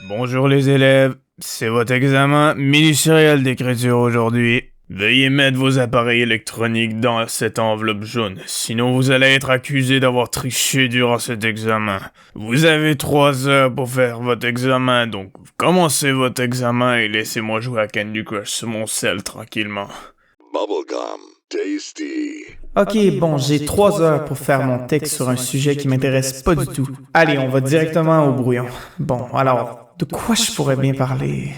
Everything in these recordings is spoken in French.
Bonjour les élèves, c'est votre examen ministériel d'écriture aujourd'hui. Veuillez mettre vos appareils électroniques dans cette enveloppe jaune, sinon vous allez être accusé d'avoir triché durant cet examen. Vous avez 3 heures pour faire votre examen, donc commencez votre examen et laissez-moi jouer à Candy Crush sur mon sel tranquillement. Bubblegum, tasty. Ok, bon, j'ai 3 heures pour faire mon texte sur un sujet qui m'intéresse pas du tout. Allez, on va directement au brouillon. Bon, alors, de quoi je pourrais bien parler?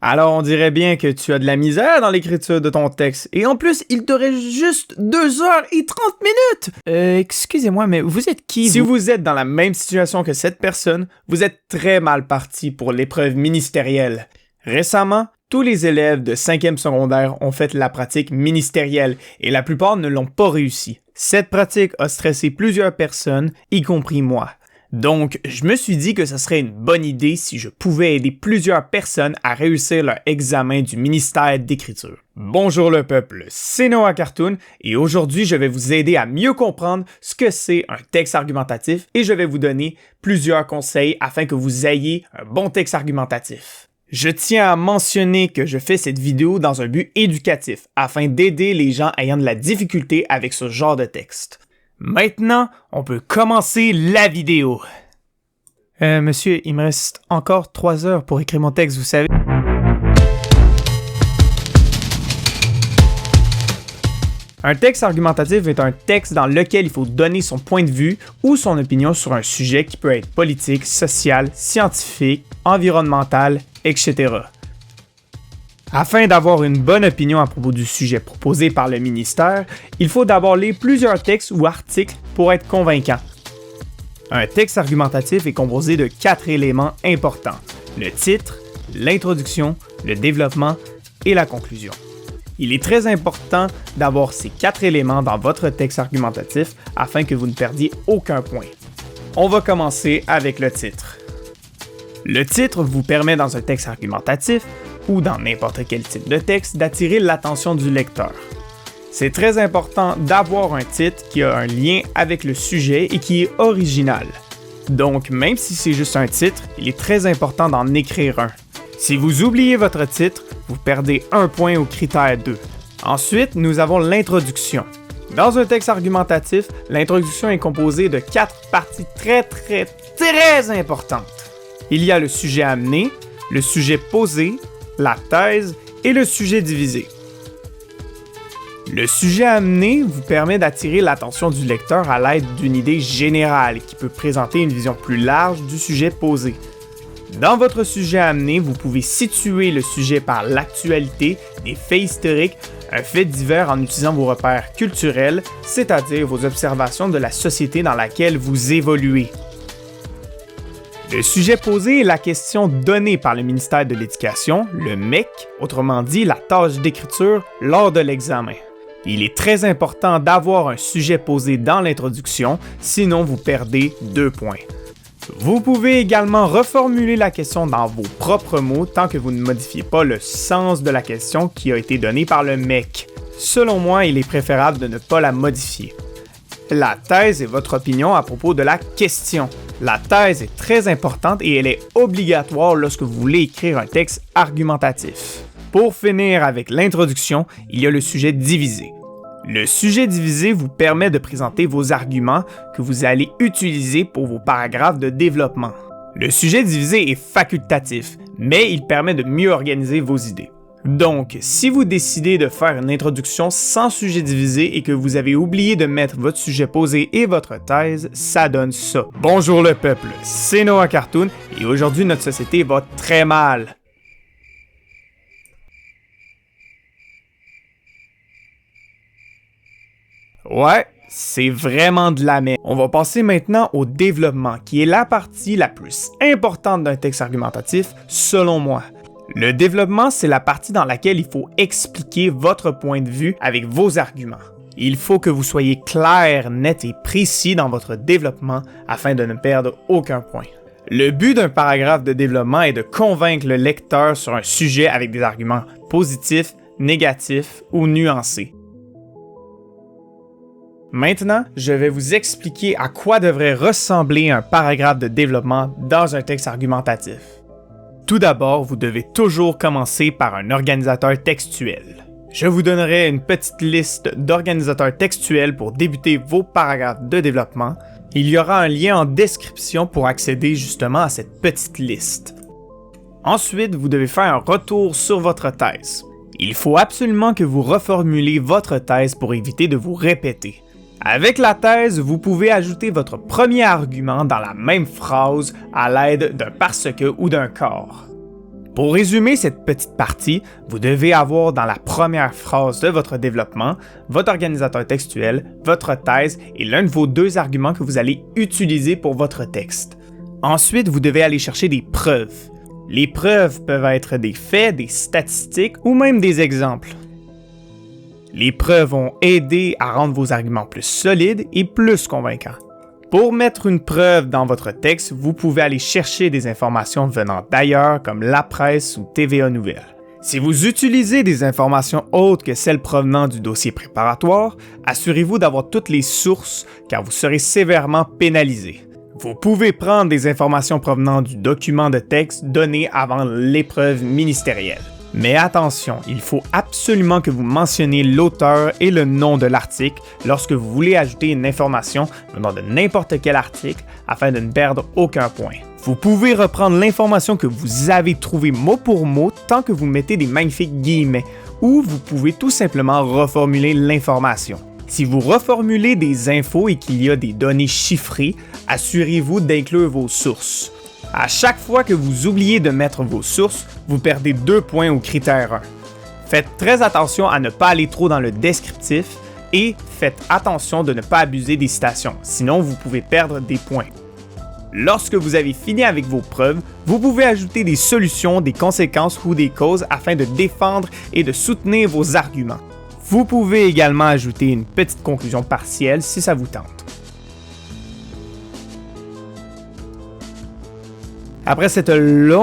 Alors, on dirait bien que tu as de la misère dans l'écriture de ton texte. Et en plus, il te reste juste 2 heures et 30 minutes! Excusez-moi, mais vous êtes qui? Si vous êtes dans la même situation que cette personne, vous êtes très mal parti pour l'épreuve ministérielle. Récemment, tous les élèves de 5e secondaire ont fait la pratique ministérielle et la plupart ne l'ont pas réussi. Cette pratique a stressé plusieurs personnes, y compris moi. Donc, je me suis dit que ce serait une bonne idée si je pouvais aider plusieurs personnes à réussir leur examen du ministère d'écriture. Bonjour le peuple, c'est Noah Cartoon et aujourd'hui je vais vous aider à mieux comprendre ce que c'est un texte argumentatif et je vais vous donner plusieurs conseils afin que vous ayez un bon texte argumentatif. Je tiens à mentionner que je fais cette vidéo dans un but éducatif afin d'aider les gens ayant de la difficulté avec ce genre de texte. Maintenant, on peut commencer la vidéo. Monsieur, il me reste encore 3 heures pour écrire mon texte, vous savez. Un texte argumentatif est un texte dans lequel il faut donner son point de vue ou son opinion sur un sujet qui peut être politique, social, scientifique, environnemental, etc. Afin d'avoir une bonne opinion à propos du sujet proposé par le ministère, il faut d'abord lire plusieurs textes ou articles pour être convaincant. Un texte argumentatif est composé de 4 éléments importants: le titre, l'introduction, le développement et la conclusion. Il est très important d'avoir ces 4 éléments dans votre texte argumentatif afin que vous ne perdiez aucun point. On va commencer avec le titre. Le titre vous permet dans un texte argumentatif ou dans n'importe quel type de texte, d'attirer l'attention du lecteur. C'est très important d'avoir un titre qui a un lien avec le sujet et qui est original. Donc, même si c'est juste un titre, il est très important d'en écrire un. Si vous oubliez votre titre, vous perdez 1 point au critère 2. Ensuite, nous avons l'introduction. Dans un texte argumentatif, l'introduction est composée de 4 parties très importantes. Il y a le sujet amené, le sujet posé, la thèse et le sujet divisé. Le sujet amené vous permet d'attirer l'attention du lecteur à l'aide d'une idée générale qui peut présenter une vision plus large du sujet posé. Dans votre sujet amené, vous pouvez situer le sujet par l'actualité, des faits historiques, un fait divers en utilisant vos repères culturels, c'est-à-dire vos observations de la société dans laquelle vous évoluez. Le sujet posé est la question donnée par le ministère de l'Éducation, le MEC, autrement dit la tâche d'écriture lors de l'examen. Il est très important d'avoir un sujet posé dans l'introduction, sinon vous perdez 2 points. Vous pouvez également reformuler la question dans vos propres mots tant que vous ne modifiez pas le sens de la question qui a été donnée par le MEC. Selon moi, il est préférable de ne pas la modifier. La thèse est votre opinion à propos de la question. La thèse est très importante et elle est obligatoire lorsque vous voulez écrire un texte argumentatif. Pour finir avec l'introduction, il y a le sujet divisé. Le sujet divisé vous permet de présenter vos arguments que vous allez utiliser pour vos paragraphes de développement. Le sujet divisé est facultatif, mais il permet de mieux organiser vos idées. Donc, si vous décidez de faire une introduction sans sujet divisé et que vous avez oublié de mettre votre sujet posé et votre thèse, ça donne ça. Bonjour le peuple, c'est Noah Cartoon et aujourd'hui notre société va très mal. Ouais, c'est vraiment de la merde. On va passer maintenant au développement, qui est la partie la plus importante d'un texte argumentatif, selon moi. Le développement, c'est la partie dans laquelle il faut expliquer votre point de vue avec vos arguments. Il faut que vous soyez clair, net et précis dans votre développement afin de ne perdre aucun point. Le but d'un paragraphe de développement est de convaincre le lecteur sur un sujet avec des arguments positifs, négatifs ou nuancés. Maintenant, je vais vous expliquer à quoi devrait ressembler un paragraphe de développement dans un texte argumentatif. Tout d'abord, vous devez toujours commencer par un organisateur textuel. Je vous donnerai une petite liste d'organisateurs textuels pour débuter vos paragraphes de développement. Il y aura un lien en description pour accéder justement à cette petite liste. Ensuite, vous devez faire un retour sur votre thèse. Il faut absolument que vous reformulez votre thèse pour éviter de vous répéter. Avec la thèse, vous pouvez ajouter votre premier argument dans la même phrase à l'aide d'un parce que ou d'un car. Pour résumer cette petite partie, vous devez avoir dans la première phrase de votre développement votre organisateur textuel, votre thèse et l'un de vos deux arguments que vous allez utiliser pour votre texte. Ensuite, vous devez aller chercher des preuves. Les preuves peuvent être des faits, des statistiques ou même des exemples. Les preuves vont aider à rendre vos arguments plus solides et plus convaincants. Pour mettre une preuve dans votre texte, vous pouvez aller chercher des informations venant d'ailleurs comme la presse ou TVA Nouvelles. Si vous utilisez des informations autres que celles provenant du dossier préparatoire, assurez-vous d'avoir toutes les sources car vous serez sévèrement pénalisé. Vous pouvez prendre des informations provenant du document de texte donné avant l'épreuve ministérielle. Mais attention, il faut absolument que vous mentionniez l'auteur et le nom de l'article lorsque vous voulez ajouter une information venant de n'importe quel article afin de ne perdre aucun point. Vous pouvez reprendre l'information que vous avez trouvée mot pour mot tant que vous mettez des magnifiques guillemets, ou vous pouvez tout simplement reformuler l'information. Si vous reformulez des infos et qu'il y a des données chiffrées, assurez-vous d'inclure vos sources. À chaque fois que vous oubliez de mettre vos sources, vous perdez 2 points au critère 1. Faites très attention à ne pas aller trop dans le descriptif et faites attention de ne pas abuser des citations, sinon vous pouvez perdre des points. Lorsque vous avez fini avec vos preuves, vous pouvez ajouter des solutions, des conséquences ou des causes afin de défendre et de soutenir vos arguments. Vous pouvez également ajouter une petite conclusion partielle si ça vous tente. Après cette longue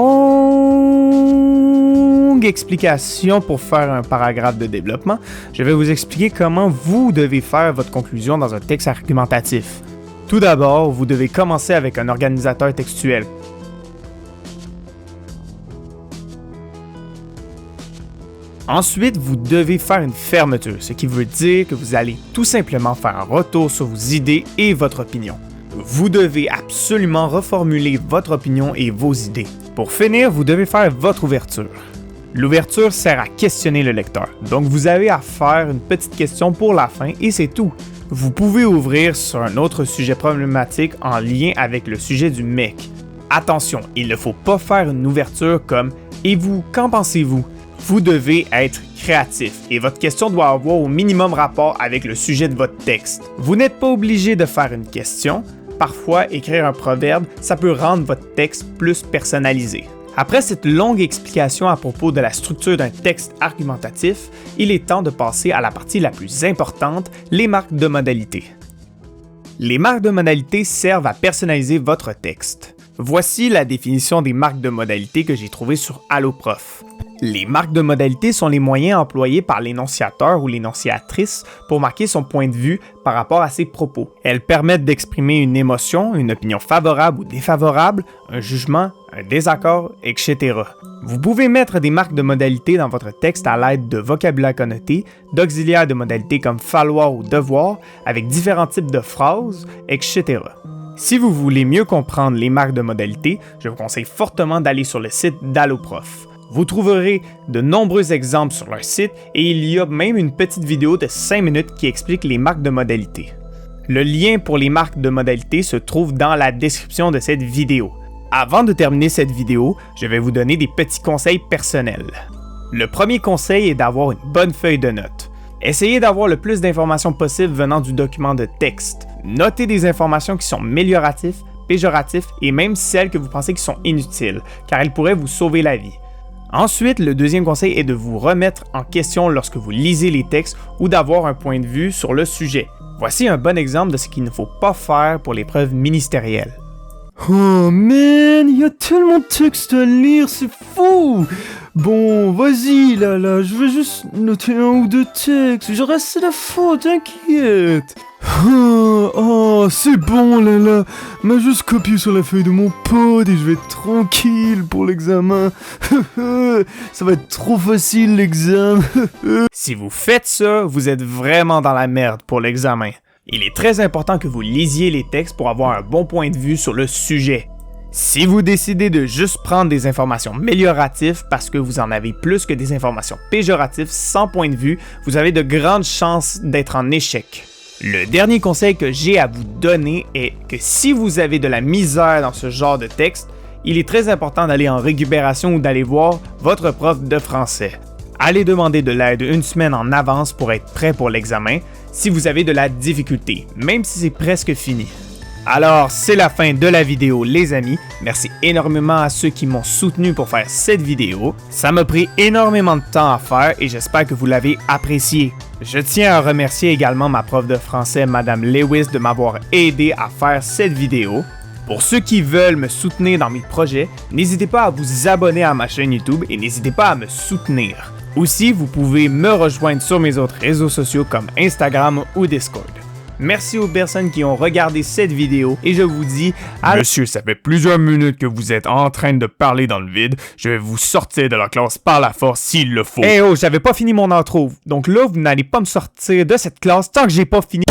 explication pour faire un paragraphe de développement, je vais vous expliquer comment vous devez faire votre conclusion dans un texte argumentatif. Tout d'abord, vous devez commencer avec un organisateur textuel. Ensuite, vous devez faire une fermeture, ce qui veut dire que vous allez tout simplement faire un retour sur vos idées et votre opinion. Vous devez absolument reformuler votre opinion et vos idées. Pour finir, vous devez faire votre ouverture. L'ouverture sert à questionner le lecteur, donc vous avez à faire une petite question pour la fin et c'est tout. Vous pouvez ouvrir sur un autre sujet problématique en lien avec le sujet du mec. Attention, il ne faut pas faire une ouverture comme « Et vous, qu'en pensez-vous » Vous devez être créatif et votre question doit avoir au minimum rapport avec le sujet de votre texte. Vous n'êtes pas obligé de faire une question. Parfois, écrire un proverbe, ça peut rendre votre texte plus personnalisé. Après cette longue explication à propos de la structure d'un texte argumentatif, il est temps de passer à la partie la plus importante, les marques de modalité. Les marques de modalité servent à personnaliser votre texte. Voici la définition des marques de modalité que j'ai trouvées sur Alloprof. Les marques de modalité sont les moyens employés par l'énonciateur ou l'énonciatrice pour marquer son point de vue par rapport à ses propos. Elles permettent d'exprimer une émotion, une opinion favorable ou défavorable, un jugement, un désaccord, etc. Vous pouvez mettre des marques de modalité dans votre texte à l'aide de vocabulaire connoté, d'auxiliaires de modalité comme falloir ou devoir, avec différents types de phrases, etc. Si vous voulez mieux comprendre les marques de modalité, je vous conseille fortement d'aller sur le site d'Alloprof. Vous trouverez de nombreux exemples sur leur site et il y a même une petite vidéo de 5 minutes qui explique les marques de modalité. Le lien pour les marques de modalité se trouve dans la description de cette vidéo. Avant de terminer cette vidéo, je vais vous donner des petits conseils personnels. Le premier conseil est d'avoir une bonne feuille de notes. Essayez d'avoir le plus d'informations possible venant du document de texte. Notez des informations qui sont amélioratives, péjoratives et même celles que vous pensez qui sont inutiles, car elles pourraient vous sauver la vie. Ensuite, le deuxième conseil est de vous remettre en question lorsque vous lisez les textes ou d'avoir un point de vue sur le sujet. Voici un bon exemple de ce qu'il ne faut pas faire pour l'épreuve ministérielle. Oh man, il y a tellement de textes à lire, c'est fou! Bon, vas-y, là, je vais juste noter 1 ou 2 textes, j'aurai assez d'infos, t'inquiète! Oh, c'est bon, là, m'a juste copié sur la feuille de mon pote et je vais être tranquille pour l'examen. Ça va être trop facile, l'examen. Si vous faites ça, vous êtes vraiment dans la merde pour l'examen. Il est très important que vous lisiez les textes pour avoir un bon point de vue sur le sujet. Si vous décidez de juste prendre des informations amélioratives parce que vous en avez plus que des informations péjoratives sans point de vue, vous avez de grandes chances d'être en échec. Le dernier conseil que j'ai à vous donner est que si vous avez de la misère dans ce genre de texte, il est très important d'aller en récupération ou d'aller voir votre prof de français. Allez demander de l'aide 1 semaine en avance pour être prêt pour l'examen si vous avez de la difficulté, même si c'est presque fini. Alors, c'est la fin de la vidéo, les amis. Merci énormément à ceux qui m'ont soutenu pour faire cette vidéo. Ça m'a pris énormément de temps à faire et j'espère que vous l'avez apprécié. Je tiens à remercier également ma prof de français, Madame Lewis, de m'avoir aidé à faire cette vidéo. Pour ceux qui veulent me soutenir dans mes projets, n'hésitez pas à vous abonner à ma chaîne YouTube et n'hésitez pas à me soutenir. Aussi, vous pouvez me rejoindre sur mes autres réseaux sociaux comme Instagram ou Discord. Merci aux personnes qui ont regardé cette vidéo et je vous dis à... Monsieur, ça fait plusieurs minutes que vous êtes en train de parler dans le vide. Je vais vous sortir de la classe par la force s'il le faut. Oh, j'avais pas fini mon intro. Donc là, vous n'allez pas me sortir de cette classe tant que j'ai pas fini...